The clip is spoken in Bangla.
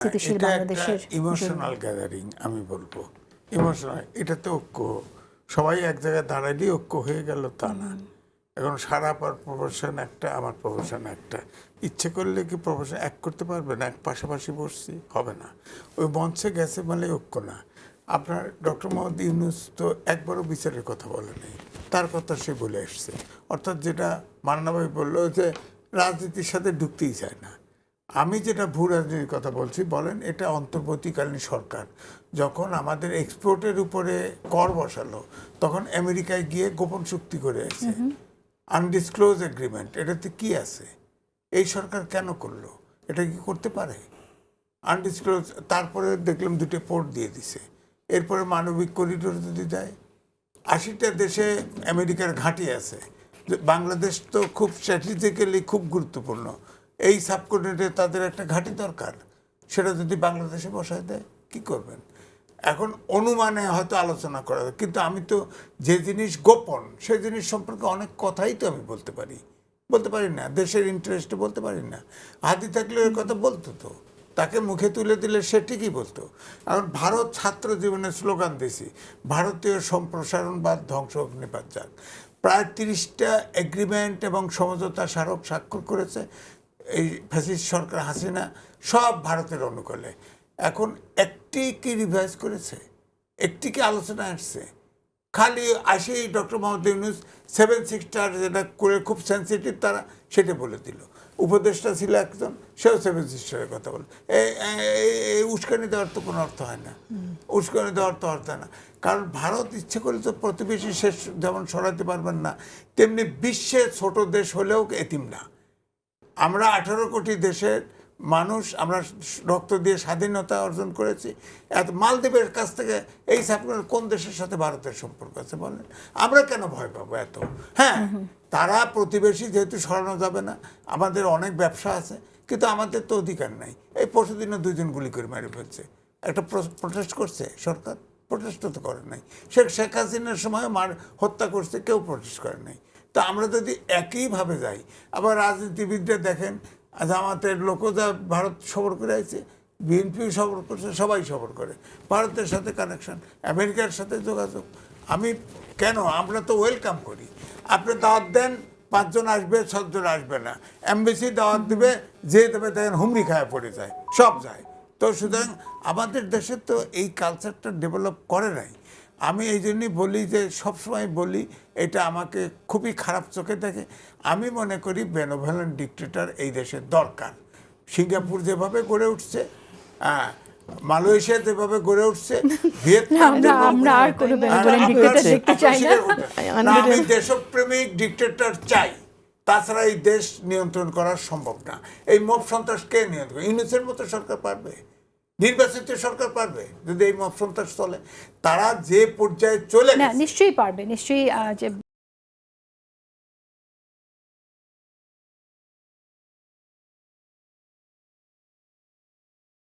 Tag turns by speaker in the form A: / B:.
A: স্থিতিশীল
B: এটা একটা
A: বাংলাদেশের
B: ইমোশনাল গ্যাদারিং আমি বলবো। ইমোশনাল, এটা তো ঐক্য, সবাই এক জায়গায় দাঁড়ালেই ঐক্য হয়ে গেল তা না। এখন সারা প্রফেশন একটা, আমার প্রফেশন একটা, ইচ্ছে করলে কি প্রফেশন এক করতে পারবে না? এক পাশাপাশি বসছি, হবে না। ওই মঞ্চে গেছে মানে ঐক্য না। আপনার ডক্টর মোহাম্মদ ইউনূস তো একবারও বিচারের কথা বলেনি, তার কথা সে বলে এসছে। অর্থাৎ যেটা মান্না ভাই বললো যে রাজনীতির সাথে ঢুকতেই চায় না। আমি যেটা ভূ রাজনীতির কথা বলছি, বলেন এটা অন্তর্বর্তীকালীন সরকার যখন আমাদের এক্সপোর্টের উপরে কর বসালো, তখন আমেরিকায় গিয়ে গোপন চুক্তি করে এসেছে, আনডিসক্লোজ এগ্রিমেন্ট। এটাতে কি আছে? এই সরকার কেন করলো? এটা কি করতে পারে? আনডিসক্লোজ। তারপরে দেখলাম 2টা পোর্ট দিয়ে দিছে। এরপরে মানবিক করিডোর যদি দেয়, 80টা দেশে আমেরিকার ঘাঁটি আছে। বাংলাদেশ তো খুব স্ট্র্যাটেজিক্যালি খুব গুরুত্বপূর্ণ। এই সাবকন্টিনেন্টে তাদের একটা ঘাঁটি দরকার, সেটা যদি বাংলাদেশে বসায় দেয় কি করবেন? এখন অনুমানে হয়তো আলোচনা করা যায়, কিন্তু আমি তো যে জিনিস গোপন সেই জিনিস সম্পর্কে অনেক কথাই তো আমি বলতে পারি না, দেশের ইন্টারেস্টে বলতে পারি না। হাতি থাকলে ওই কথা বলতো তো, তাকে মুখে তুলে দিলে সে ঠিকই বলতো। এখন ভারত ছাত্র জীবনের স্লোগান দিয়েছি, ভারতীয় সম্প্রসারণবাদ ধ্বংস অগ্নিপাত যাক। প্রায় 30টা এগ্রিমেন্ট এবং সমঝোতা স্মারক স্বাক্ষর করেছে এই ফ্যাসিস্ট সরকার হাসিনা, সব ভারতের অনুকূলে। এখন একটি কি রিভাইজ করেছে? একটি কি আলোচনা আসছে? খালি আসেই ডক্টর মোহাম্মদ ইউনূস 7 সিস্টার যেটা করে খুব সেন্সিটিভ, তারা সেটা বলে দিল। উপদেষ্টা ছিল একজন, সেও 7 সিস্টারের কথা বলে। এই উস্কানি দেওয়ার তো কোনো অর্থ হয় না, উস্কানি দেওয়ার তো অর্থ হয় না। কারণ ভারত ইচ্ছে করলে তো প্রতিবেশী শেষ যেমন সরাতে পারবেন না, তেমনি বিশ্বের ছোট দেশ হলেও এতিম না। আমরা 18 কোটি দেশের মানুষ, আমরা রক্ত দিয়ে স্বাধীনতা অর্জন করেছি। এত মালদ্বীপের কাছ থেকে এই সাবকন্টিনেন্ট কোন দেশের সাথে ভারতের সম্পর্ক আছে বলেন? আমরা কেন ভয় পাবো এত? হ্যাঁ, তারা প্রতিবেশী, যেহেতু সরানো যাবে না। আমাদের অনেক ব্যবসা আছে, কিন্তু আমাদের তো অধিকার নাই। এই পরশুদিনও 2 জন গুলি করে মেরে ফেলছে। একটা প্রটেস্ট করছে সরকার? প্রটেস্ট তো করে নাই। শেখ হাসিনার সময় হত্যা করছে, কেউ প্রটেস্ট করে নাই। তো আমরা যদি একইভাবে যাই, আবার রাজনীতিবিদরা দেখেন, জামাতের লোকও যা ভারত সফর করে আছে, বিএনপিও সফর করছে, সবাই সফর করে। ভারতের সাথে কানেকশন, আমেরিকার সাথে যোগাযোগ। আমরা তো ওয়েলকাম করি। আপনি দাওয়াত দেন, 5 জন আসবে, 7 জন আসবে না। এমবেসি দাওয়াত দিবে, যে দেবে দেখেন হুমড়ি খায় পড়ে যায়, সব যায়। তো সুতরাং আমাদের দেশে তো এই কালচারটা ডেভেলপ করে নাই। আমি এই জন্যই বলি যে, সবসময় বলি, এটা আমাকে খুবই খারাপ চোখে দেখে। আমি মনে করি বেনেভোলেন্ট ডিক্টেটর এই দেশের দরকার। সিঙ্গাপুর যেভাবে গড়ে উঠছে, মালয়েশিয়া যেভাবে গড়ে উঠছে, ভিয়েতনাম, আমি দেশপ্রেমিক ডিক্টেটর চাই। তাছাড়া এই দেশ নিয়ন্ত্রণ করা সম্ভব না। এই মব সন্ত্রাস কে নিয়ন্ত্রণ? ইউনূসের মতো সরকার পারবে? নির্বাচিত সরকার পারবে যদি এই মব সন্ত্রাস চলে? তারা যে পর্যায়ে চলে,
A: নিশ্চয়ই পারবে, নিশ্চয়ই।